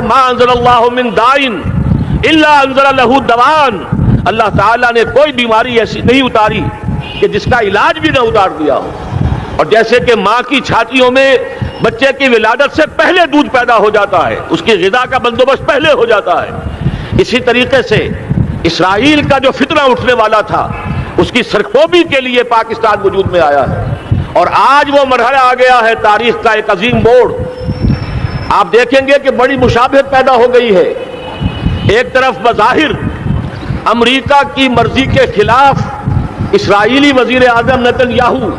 ما انزل اللہ من دائن الا انزل لہ دوان، اللہ تعالیٰ نے کوئی بیماری ایسی نہیں اتاری کہ جس کا علاج بھی نہ اتار دیا ہو۔ اور جیسے کہ ماں کی چھاتیوں میں بچے کی ولادت سے پہلے دودھ پیدا ہو جاتا ہے، اس کی غذا کا بندوبست پہلے ہو جاتا ہے، اسی طریقے سے اسرائیل کا جو فتنہ اٹھنے والا تھا اس کی سرکوبی کے لیے پاکستان وجود میں آیا ہے، اور آج وہ مرحلہ آ گیا ہے تاریخ کا ایک عظیم موڑ۔ آپ دیکھیں گے کہ بڑی مشابہت پیدا ہو گئی ہے۔ ایک طرف بظاہر امریکہ کی مرضی کے خلاف اسرائیلی وزیر اعظم نیتن یاہو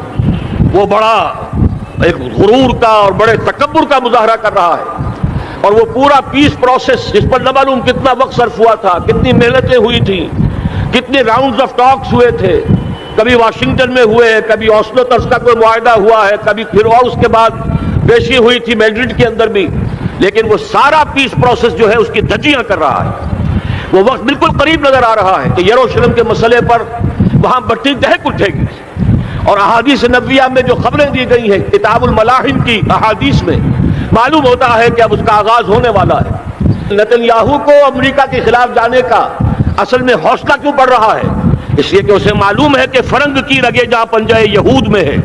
وہ بڑا ایک غرور کا اور بڑے تکبر کا مظاہرہ کر رہا ہے، اور وہ پورا پیس پروسیس جس پر نہ معلوم کتنا وقت صرف ہوا تھا، کتنی محنتیں ہوئی تھیں، کتنے راؤنڈز آف ٹاکس ہوئے تھے، کبھی واشنگٹن میں ہوئے، کبھی اوسلو طرز کا کوئی معاہدہ ہوا ہے، کبھی پھر اور اس کے بعد پیشی ہوئی تھی میڈرڈ کے اندر بھی، لیکن وہ سارا پیس پروسیس جو ہے اس کی دھجیاں کر رہا ہے۔ وہ وقت بالکل قریب نظر آ رہا ہے کہ یروشلم کے مسئلے پر وہاں بٹی دہک اٹھے گی، اور احادیث نبویہ میں جو خبریں دی گئی ہیں کتاب الملاحم کی احادیث میں معلوم ہوتا ہے کہ اب اس کا آغاز ہونے والا ہے۔ نیتن یاہو کو امریکہ کے خلاف جانے کا اصل میں حوصلہ کیوں بڑھ رہا ہے؟ اس لیے کہ اسے معلوم ہے کہ فرنگ کی رگیں جہاں پنجہ یہود میں ہے،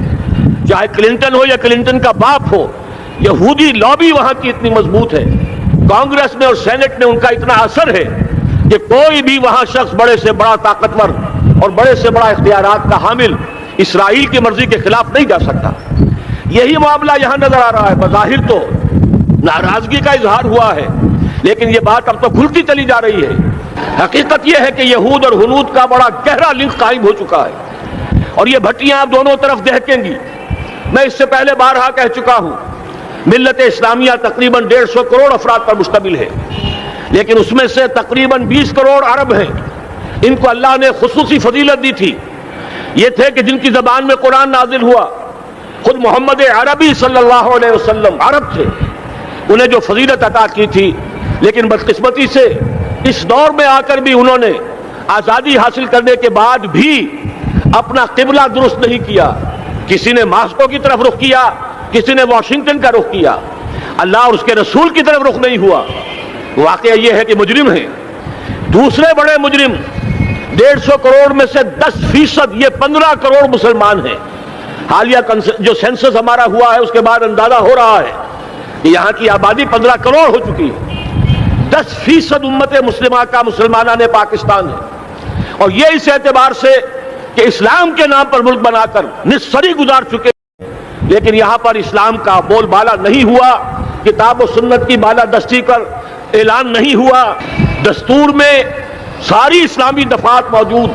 چاہے کلنٹن ہو یا کلنٹن کا باپ ہو، یہودی لابی وہاں کی اتنی مضبوط ہے، کانگریس میں اور سینٹ میں ان کا اتنا اثر ہے کہ کوئی بھی وہاں شخص بڑے سے بڑا طاقتور اور بڑے سے بڑا اختیارات کا حامل اسرائیل کی مرضی کے خلاف نہیں جا سکتا۔ یہی معاملہ یہاں نظر آ رہا ہے۔ بظاہر تو ناراضگی کا اظہار ہوا ہے، لیکن یہ بات اب تو کھلتی چلی جا رہی ہے۔ حقیقت یہ ہے کہ یہود اور ہنود کا بڑا گہرا لنک قائم ہو چکا ہے، اور یہ بھٹیاں اب دونوں طرف دہکیں گی۔ میں اس سے پہلے بارہا کہہ چکا ہوں، ملت اسلامیہ تقریباً 150 کروڑ افراد پر مشتمل ہے، لیکن اس میں سے تقریباً 20 کروڑ عرب ہیں۔ ان کو اللہ نے خصوصی فضیلت دی تھی، یہ تھے کہ جن کی زبان میں قرآن نازل ہوا، خود محمد عربی صلی اللہ علیہ وسلم عرب تھے، انہیں جو فضیلت عطا کی تھی، لیکن بدقسمتی سے اس دور میں آ کر بھی انہوں نے آزادی حاصل کرنے کے بعد بھی اپنا قبلہ درست نہیں کیا۔ کسی نے ماسکو کی طرف رخ کیا، کسی نے واشنگٹن کا رخ کیا، اللہ اور اس کے رسول کی طرف رخ نہیں ہوا۔ واقعہ یہ ہے کہ مجرم ہیں، دوسرے بڑے مجرم 150 کروڑ میں سے 10%، یہ 15 کروڑ مسلمان ہیں۔ حالیہ جو سینسس ہمارا ہوا ہے اس کے بعد اندازہ ہو رہا ہے کہ یہاں کی آبادی 15 کروڑ ہو چکی ہے۔ 10% امت مسلمہ کا مسلمانان پاکستان ہے، اور یہ اس اعتبار سے کہ اسلام کے نام پر ملک بنا کر نصفری گزار چکے، لیکن یہاں پر اسلام کا بول بالا نہیں ہوا، کتاب و سنت کی بالادستی پر اعلان نہیں ہوا، دستور میں ساری اسلامی دفعات موجود،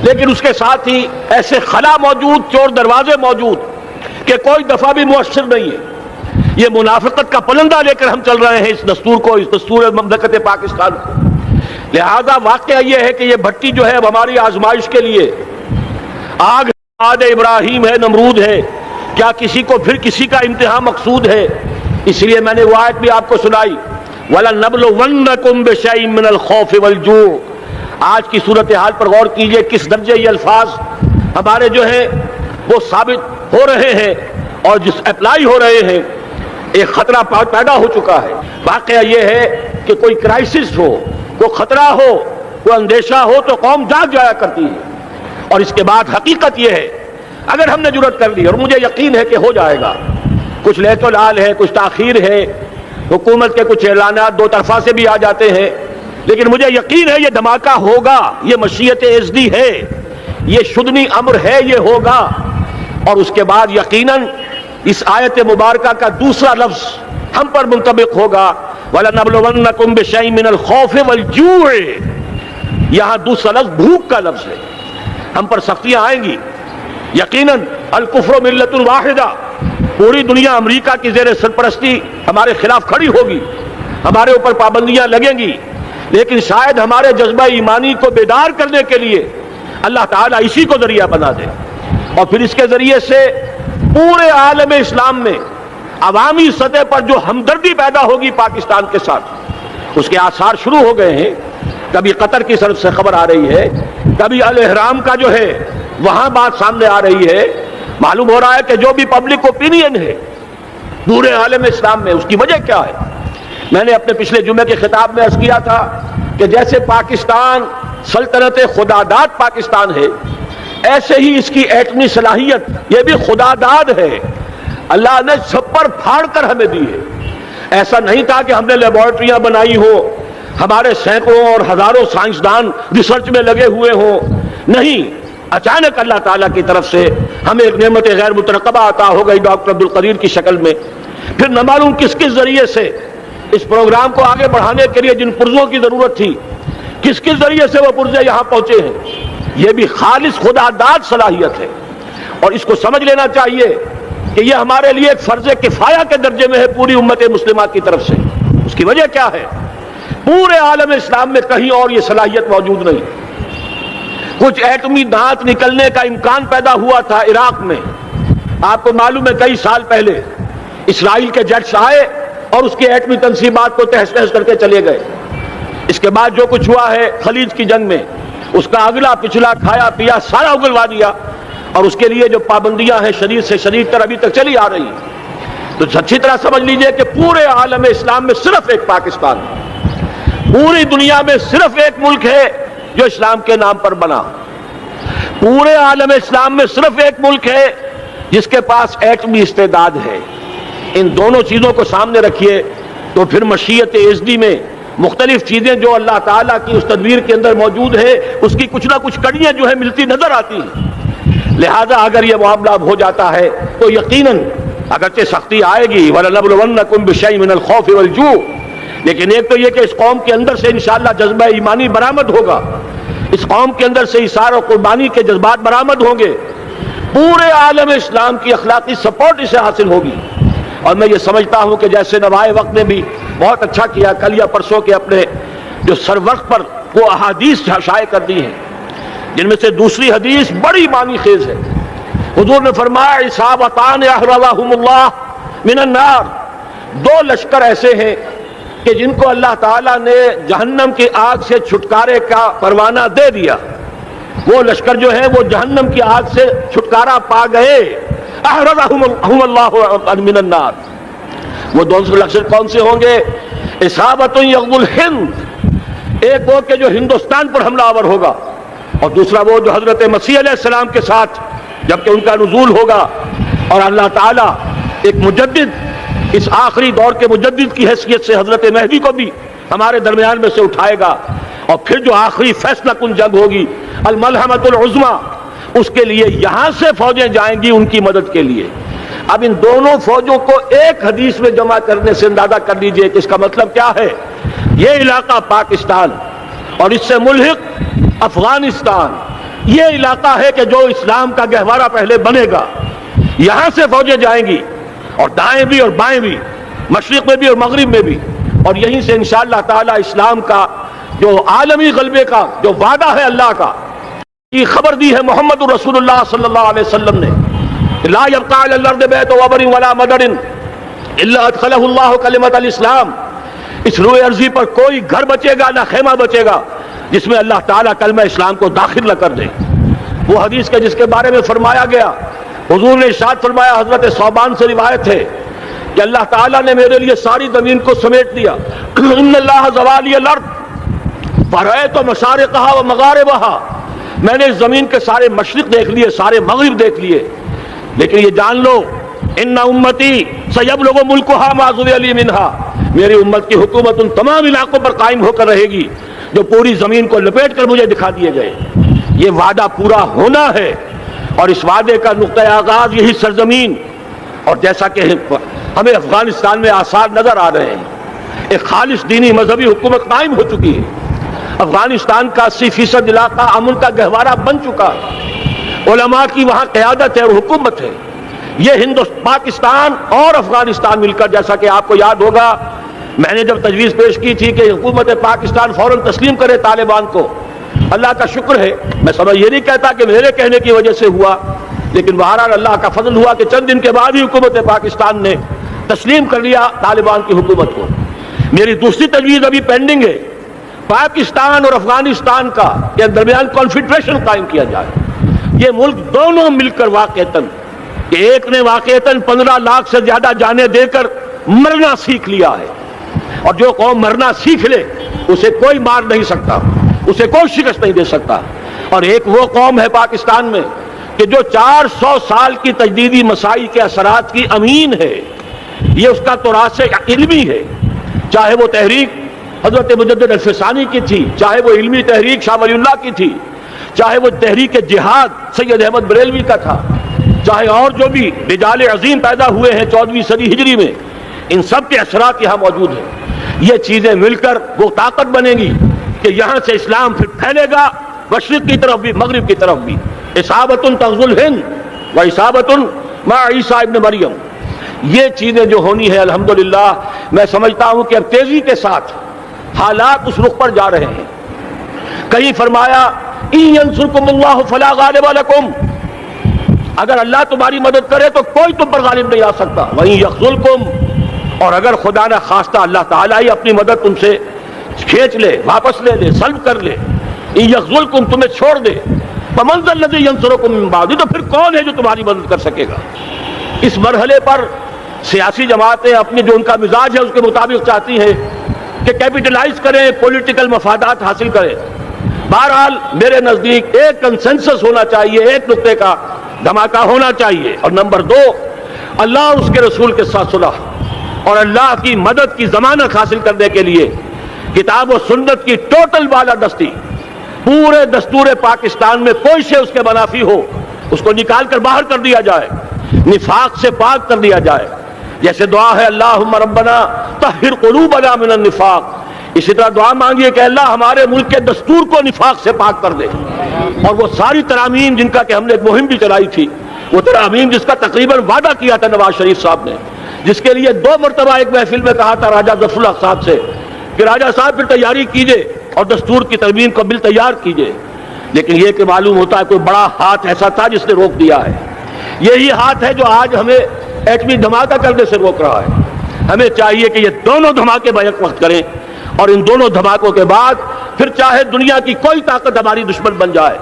لیکن اس کے ساتھ ہی ایسے خلا موجود، چور دروازے موجود کہ کوئی دفعہ بھی مؤثر نہیں ہے۔ یہ منافقت کا پلندہ لے کر ہم چل رہے ہیں اس دستور کو، اس دستور مملکت پاکستان کو۔ لہذا واقعہ یہ ہے کہ یہ بھٹی جو ہے اب ہماری آزمائش کے لیے آگ آد ابراہیم ہے، نمرود ہے، کیا کسی کو پھر کسی کا امتحان مقصود ہے؟ اس لیے میں نے وہ آیت بھی آپ کو سنائی، وَلَنَّبْلُوَنَّكُمْ بِشَيْءٍ مِّنَ الْخَوْفِ وَالْجُوعِ۔ آج کی صورتحال پر غور کیجئے، کس درجے یہ الفاظ ہمارے جو ہیں وہ ثابت ہو رہے ہیں اور جس اپلائی ہو رہے ہیں۔ ایک خطرہ پیدا ہو چکا ہے۔ واقعہ یہ ہے کہ کوئی کرائسس ہو، کوئی خطرہ ہو، کوئی اندیشہ ہو تو قوم جاگ جایا کرتی ہے، اور اس کے بعد حقیقت یہ ہے اگر ہم نے جرأت کر لی، اور مجھے یقین ہے کہ ہو جائے گا، کچھ لیت و لال ہے، کچھ تاخیر ہے، حکومت کے کچھ اعلانات دو طرفہ سے بھی آ جاتے ہیں، لیکن مجھے یقین ہے یہ دھماکہ ہوگا، یہ مشیت اعزدی ہے، یہ شدنی امر ہے، یہ ہوگا۔ اور اس کے بعد یقیناً اس آیت مبارکہ کا دوسرا لفظ ہم پر منطبق ہوگا، وَلَنَبْلُوَنَّكُمْ بِشَيْءٍ مِّنَ الْخَوْفِ وَالْجُوعِ۔ یہاں دوسرا لفظ بھوک کا لفظ ہے، ہم پر سختیاں آئیں گی یقیناً۔ الکفر ملت واحدہ، پوری دنیا امریکہ کی زیر سرپرستی ہمارے خلاف کھڑی ہوگی، ہمارے اوپر پابندیاں لگیں گی، لیکن شاید ہمارے جذبہ ایمانی کو بیدار کرنے کے لیے اللہ تعالیٰ اسی کو ذریعہ بنا دے، اور پھر اس کے ذریعے سے پورے عالم اسلام میں عوامی سطح پر جو ہمدردی پیدا ہوگی پاکستان کے ساتھ، اس کے آثار شروع ہو گئے ہیں۔ کبھی قطر کی طرف سے خبر آ رہی ہے، کبھی الاحرام کا جو ہے وہاں بات سامنے آ رہی ہے۔ معلوم ہو رہا ہے کہ جو بھی پبلک اوپینین ہے پورے عالم اسلام میں، اس کی وجہ کیا ہے؟ میں نے اپنے پچھلے جمعے کے خطاب میں عرض کیا تھا کہ جیسے پاکستان سلطنت خداداد پاکستان ہے، ایسے ہی اس کی ایٹمی صلاحیت یہ بھی خداداد ہے، اللہ نے چھپر پھاڑ کر ہمیں دی ہے۔ ایسا نہیں تھا کہ ہم نے لیبارٹریاں بنائی ہو، ہمارے سینکڑوں اور ہزاروں سائنسدان ریسرچ میں لگے ہوئے ہوں، نہیں، اچانک اللہ تعالیٰ کی طرف سے ہمیں ایک نعمت غیر مترقبہ عطا ہو گئی ڈاکٹر عبدالقدیر کی شکل میں۔ پھر نہ معلوم کس کس ذریعے سے اس پروگرام کو آگے بڑھانے کے لیے جن پرزوں کی ضرورت تھی، کس کس ذریعے سے وہ پرزے یہاں پہنچے ہیں۔ یہ بھی خالص خداداد صلاحیت ہے، اور اس کو سمجھ لینا چاہیے کہ یہ ہمارے لیے ایک فرض کفایہ کے درجے میں ہے پوری امت مسلمہ کی طرف سے۔ اس کی وجہ کیا ہے؟ پورے عالم اسلام میں کہیں اور یہ صلاحیت موجود نہیں۔ کچھ ایٹمی دانت نکلنے کا امکان پیدا ہوا تھا عراق میں، آپ کو معلوم ہے کئی سال پہلے اسرائیل کے جیٹس آئے اور اس کی ایٹمی تنصیبات کو تہس نہس کر کے چلے گئے۔ اس کے بعد جو کچھ ہوا ہے خلیج کی جنگ میں، اس کا اگلا پچھلا کھایا پیا سارا اگلوا دیا، اور اس کے لیے جو پابندیاں ہیں شدید سے شدید تر ابھی تک چلی آ رہی ہیں۔ تو اچھی طرح سمجھ لیجئے کہ پورے عالم اسلام میں صرف ایک پاکستان ہے، پوری دنیا میں صرف ایک ملک ہے جو اسلام کے نام پر بنا، پورے عالم اسلام میں صرف ایک ملک ہے جس کے پاس ایٹمی استعداد ہے۔ ان دونوں چیزوں کو سامنے رکھیے تو پھر مشیت ازدی میں مختلف چیزیں جو اللہ تعالیٰ کی اس تدبیر کے اندر موجود ہے، اس کی کچھ نہ کچھ کڑیاں جو ہے ملتی نظر آتی ہیں۔ لہذا اگر یہ معاملہ ہو جاتا ہے تو یقیناً اگرچہ سختی آئے گی، وَلَنَبْلُوَنَّكُمْ بِشَيْءٍ مِّنَ الْخَوْفِ وَالْجُوعِ، لیکن ایک تو یہ کہ اس قوم کے اندر سے انشاءاللہ جذبہ ایمانی برآمد ہوگا، اس قوم کے اندر سے ایثار و قربانی کے جذبات برآمد ہوں گے، پورے عالم اسلام کی اخلاقی سپورٹ اسے حاصل ہوگی۔ اور میں یہ سمجھتا ہوں کہ جیسے نوائے وقت نے بھی بہت اچھا کیا، کل یا پرسوں کے اپنے جو سر وقت پر وہ احادیث شائع کر دی ہیں، جن میں سے دوسری حدیث بڑی معنی خیز ہے۔ حضور نے فرمایا اصابتان احرزہم اللہ من النار، دو لشکر ایسے ہیں کہ جن کو اللہ تعالیٰ نے جہنم کی آگ سے چھٹکارے کا پروانہ دے دیا، وہ لشکر جو ہیں وہ جہنم کی آگ سے چھٹکارا پا گئے، احرزہم اللہ من النار۔ وہ دونوں لشکر کون سے ہوں گے؟ اصابت یغزو الہند، ایک وہ کہ جو ہندوستان پر حملہ آور ہوگا، اور دوسرا وہ جو حضرت مسیح علیہ السلام کے ساتھ جبکہ ان کا نزول ہوگا، اور اللہ تعالیٰ ایک مجدد، اس آخری دور کے مجدد کی حیثیت سے حضرت مہدی کو بھی ہمارے درمیان میں سے اٹھائے گا، اور پھر جو آخری فیصلہ کن جنگ ہوگی الملحمۃ العظمیٰ، اس کے لیے یہاں سے فوجیں جائیں گی ان کی مدد کے لیے۔ اب ان دونوں فوجوں کو ایک حدیث میں جمع کرنے سے اندازہ کر لیجئے کہ اس کا مطلب کیا ہے۔ یہ علاقہ پاکستان اور اس سے ملحق افغانستان، یہ علاقہ ہے کہ جو اسلام کا گہوارہ پہلے بنے گا، یہاں سے فوجیں جائیں گی، اور دائیں بھی اور بائیں بھی، مشرق میں بھی اور مغرب میں بھی، اور یہیں سے انشاءاللہ تعالی اسلام کا جو عالمی غلبے کا جو وعدہ ہے اللہ کا، یہ خبر دی ہے محمد رسول اللہ صلی اللہ علیہ وسلم نے، لا يبقى على الارض بیت وبر ولا مدر الا ادخلہ اللہ کلمۃ الاسلام، اس روئے ارضی پر کوئی گھر بچے گا نہ خیمہ بچے گا جس میں اللہ تعالیٰ کلمہ اسلام کو داخل نہ کر دے۔ وہ حدیث کے جس کے بارے میں فرمایا گیا، حضور نے ارشاد فرمایا، حضرت ثوبان سے روایت ہے کہ اللہ تعالیٰ نے میرے لیے ساری زمین کو سمیٹ دیا، ان اللہ زوالی الارض فرأیت مشارقہا و مغاربہا، میں نے اس زمین کے سارے مشرق دیکھ لیے، سارے مغرب دیکھ لیے، لیکن یہ جان لو ان امتی سیبلغ ملکہا ما ذرئ لی منہا، میری امت کی حکومت ان تمام علاقوں پر قائم ہو کر رہے گی جو پوری زمین کو لپیٹ کر مجھے دکھا دیے گئے۔ یہ وعدہ پورا ہونا ہے، اور اس وعدے کا نقطہ آغاز یہی سرزمین، اور جیسا کہ ہمیں افغانستان میں آثار نظر آ رہے ہیں، ایک خالص دینی مذہبی حکومت قائم ہو چکی ہے، افغانستان کا 80% علاقہ امن کا گہوارہ بن چکا ہے، علماء کی وہاں قیادت ہے اور حکومت ہے۔ یہ پاکستان اور افغانستان مل کر، جیسا کہ آپ کو یاد ہوگا میں نے جب تجویز پیش کی تھی کہ حکومت پاکستان فوراً تسلیم کرے طالبان کو، اللہ کا شکر ہے، میں سمجھ یہ نہیں کہتا کہ میرے کہنے کی وجہ سے ہوا، لیکن بہرحال اللہ کا فضل ہوا کہ چند دن کے بعد ہی حکومت پاکستان نے تسلیم کر لیا طالبان کی حکومت کو۔ میری دوسری تجویز ابھی پینڈنگ ہے، پاکستان اور افغانستان کا کے درمیان کانفیڈریشن قائم کیا جائے۔ یہ ملک دونوں مل کر واقعتاً، کہ ایک نے واقعتاً 15 لاکھ سے زیادہ جانیں دے کر مرنا سیکھ لیا ہے، اور جو قوم مرنا سیکھ لے اسے کوئی مار نہیں سکتا، اسے کوئی شکست نہیں دے سکتا۔ اور ایک وہ قوم ہے پاکستان میں کہ جو 400 سال کی تجدیدی مسائی کے اثرات کی امین ہے، یہ اس کا تراث علمی ہے، چاہے وہ تحریک حضرت مجدد الفسانی کی تھی، چاہے وہ علمی تحریک شاہ ولی اللہ کی تھی، چاہے وہ تحریک جہاد سید احمد بریلوی کا تھا، چاہے اور جو بھی رجال عظیم پیدا ہوئے ہیں 14ویں صدی ہجری میں، ان سب کے اثرات یہاں موجود ہیں۔ یہ چیزیں مل کر وہ طاقت بنے گی کہ یہاں سے اسلام پھر پھیلے گا مشرق کی طرف بھی مغرب کی طرف بھی۔ اصابۃ تغزو الہند و اصابۃ مع عیسیٰ ابن مریم، یہ چیزیں جو ہونی ہے الحمدللہ میں سمجھتا ہوں کہ اب تیزی کے ساتھ حالات اس رخ پر جا رہے ہیں۔ کہیں فرمایا ان ینصرکم اللہ فلا غالب لکم، اگر اللہ تمہاری مدد کرے تو کوئی تم پر غالب نہیں آ سکتا، وَإِن يَخْذُلْكُمْ، اور اگر خدا نہ خواستہ اللہ تعالیٰ ہی اپنی مدد تم سے کھینچ لے، واپس لے لے، سلب کر لے، ان یخذلکم، تمہیں چھوڑ دے، فمن ذا الذی ینصرکم من بعد، تو پھر کون ہے جو تمہاری مدد کر سکے گا؟ اس مرحلے پر سیاسی جماعتیں اپنے جو ان کا مزاج ہے اس کے مطابق چاہتی ہیں کہ کیپٹلائز کریں، پولیٹیکل مفادات حاصل کریں۔ بہرحال میرے نزدیک ایک کنسنسس ہونا چاہیے، ایک نقطے کا دھماکہ ہونا چاہیے، اور نمبر 2 اللہ اور اس کے رسول کے ساتھ صلح اور اللہ کی مدد کی ضمانت حاصل کرنے کے لیے کتاب و سنت کی ٹوٹل بالادستی، پورے دستور پاکستان میں کوئی شے اس کے منافی ہو اس کو نکال کر باہر کر دیا جائے، نفاق سے پاک کر دیا جائے۔ جیسے دعا ہے اللہم ربنا طہر قلوبنا من النفاق، اسی طرح دعا مانگیے کہ اللہ ہمارے ملک کے دستور کو نفاق سے پاک کر دے۔ اور وہ ساری ترامیم جن کا کہ ہم نے ایک مہم بھی چلائی تھی، وہ ترامیم جس کا تقریباً وعدہ کیا تھا نواز شریف صاحب نے، جس کے لیے 2 مرتبہ ایک محفل میں کہا تھا راجہ ظفر الحق صاحب سے کہ راجہ صاحب پھر تیاری کیجئے اور دستور کی ترمیم کو بل تیار کیجئے، لیکن یہ کہ معلوم ہوتا ہے کوئی بڑا ہاتھ ایسا تھا جس نے روک دیا ہے۔ یہی ہاتھ ہے جو آج ہمیں ایٹمی دھماکہ کرنے سے روک رہا ہے۔ ہمیں چاہیے کہ یہ دونوں دھماکے بیک وقت کریں، اور ان دونوں دھماکوں کے بعد پھر چاہے دنیا کی کوئی طاقت ہماری دشمن بن جائے،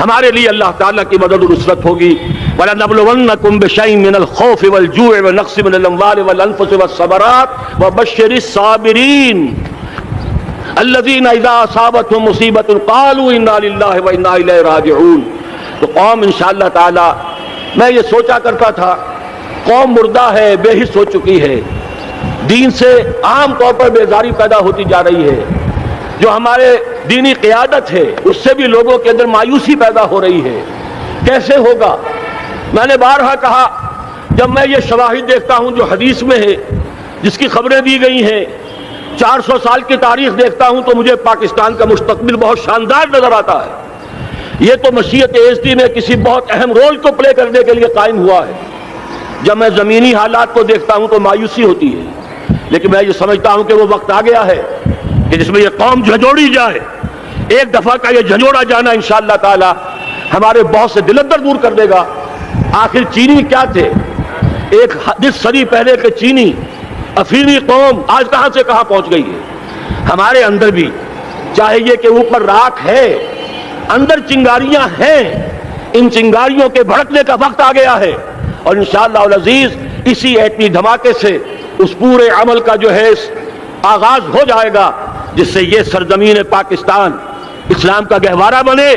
ہمارے لیے اللہ تعالیٰ کی مدد و نصرت ہوگی۔ وَلَنَبْلُوَنَّكُمْ بِشَيْءٍ مِّنَ الْخَوْفِ وَالْجُوعِ وَنَقْصٍ مِّنَ الْأَمْوَالِ وَالْأَنفُسِ وَالثَّمَرَاتِ وَبَشِّرِ الصَّابِرِينَ الَّذِينَ إِذَا أَصَابَتْهُم مُّصِيبَةٌ قَالُوا إِنَّا لِلَّهِ وَإِنَّا إِلَيْهِ رَاجِعُونَ۔ تو قوم انشاءاللہ تعالی، میں یہ سوچا کرتا تھا قوم مردہ ہے، بے حس ہو چکی ہے، دین سے عام طور پر بیزاری پیدا ہوتی جا رہی ہے، جو ہمارے دینی قیادت ہے اس سے بھی لوگوں کے اندر مایوسی پیدا ہو رہی ہے۔ کیسے ہوگا؟ میں نے بارہا کہا، جب میں یہ شواہد دیکھتا ہوں جو حدیث میں ہے، جس کی خبریں دی گئی ہیں، 400 سال کی تاریخ دیکھتا ہوں تو مجھے پاکستان کا مستقبل بہت شاندار نظر آتا ہے۔ یہ تو مشیت ایزدی میں کسی بہت اہم رول کو پلے کرنے کے لیے قائم ہوا ہے۔ جب میں زمینی حالات کو دیکھتا ہوں تو مایوسی ہوتی ہے، لیکن میں یہ سمجھتا ہوں کہ وہ وقت آ گیا ہے کہ جس میں یہ قوم جھنجھوڑی جائے۔ ایک دفعہ کا یہ جھنجھوڑا جانا انشاءاللہ تعالی ہمارے بہت سے دل اندر دور کر دے گا۔ آخر چینی کیا تھے؟ ایک 10 صدی پہلے کے چینی افریقی قوم آج کہاں سے کہاں پہنچ گئی ہے۔ ہمارے اندر بھی چاہے یہ کہ اوپر راکھ ہے، اندر چنگاریاں ہیں، ان چنگاریوں کے بھڑکنے کا وقت آ گیا ہے، اور انشاءاللہ العزیز اسی ایٹمی دھماکے سے اس پورے عمل کا جو ہے آغاز ہو جائے گا، جس سے یہ سرزمین پاکستان اسلام کا گہوارہ بنے،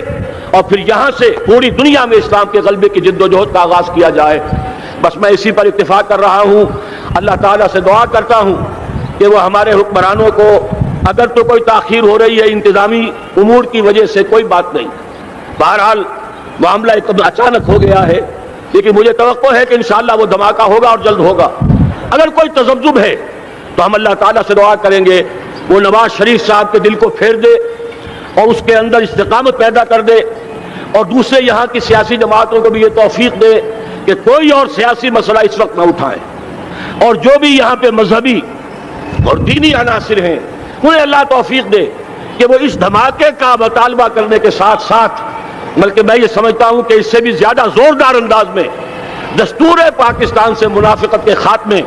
اور پھر یہاں سے پوری دنیا میں اسلام کے غلبے کی جد و جہد کا آغاز کیا جائے۔ بس میں اسی پر اتفاق کر رہا ہوں، اللہ تعالیٰ سے دعا کرتا ہوں کہ وہ ہمارے حکمرانوں کو، اگر تو کوئی تاخیر ہو رہی ہے انتظامی امور کی وجہ سے کوئی بات نہیں، بہرحال معاملہ ایک اچانک ہو گیا ہے، لیکن مجھے توقع ہے کہ انشاءاللہ وہ دھماکہ ہوگا اور جلد ہوگا۔ اگر کوئی تذبذب ہے تو ہم اللہ تعالیٰ سے دعا کریں گے وہ نواز شریف صاحب کے دل کو پھیر دے اور اس کے اندر استقامت پیدا کر دے، اور دوسرے یہاں کی سیاسی جماعتوں کو بھی یہ توفیق دے کہ کوئی اور سیاسی مسئلہ اس وقت نہ اٹھائیں، اور جو بھی یہاں پہ مذہبی اور دینی عناصر ہیں انہیں اللہ توفیق دے کہ وہ اس دھماکے کا مطالبہ کرنے کے ساتھ ساتھ، بلکہ میں یہ سمجھتا ہوں کہ اس سے بھی زیادہ زوردار انداز میں دستور پاکستان سے منافقت کے خاتمے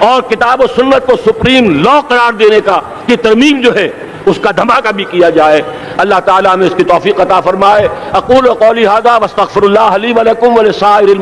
اور کتاب و سنت کو سپریم لا قرار دینے کا کی ترمیم جو ہے اس کا دھماکہ بھی کیا جائے۔ اللہ تعالیٰ ہمیں اس کی توفیق عطا فرمائے۔ اقول قولی ھذا واستغفر اللہ لی ولکم ولسائر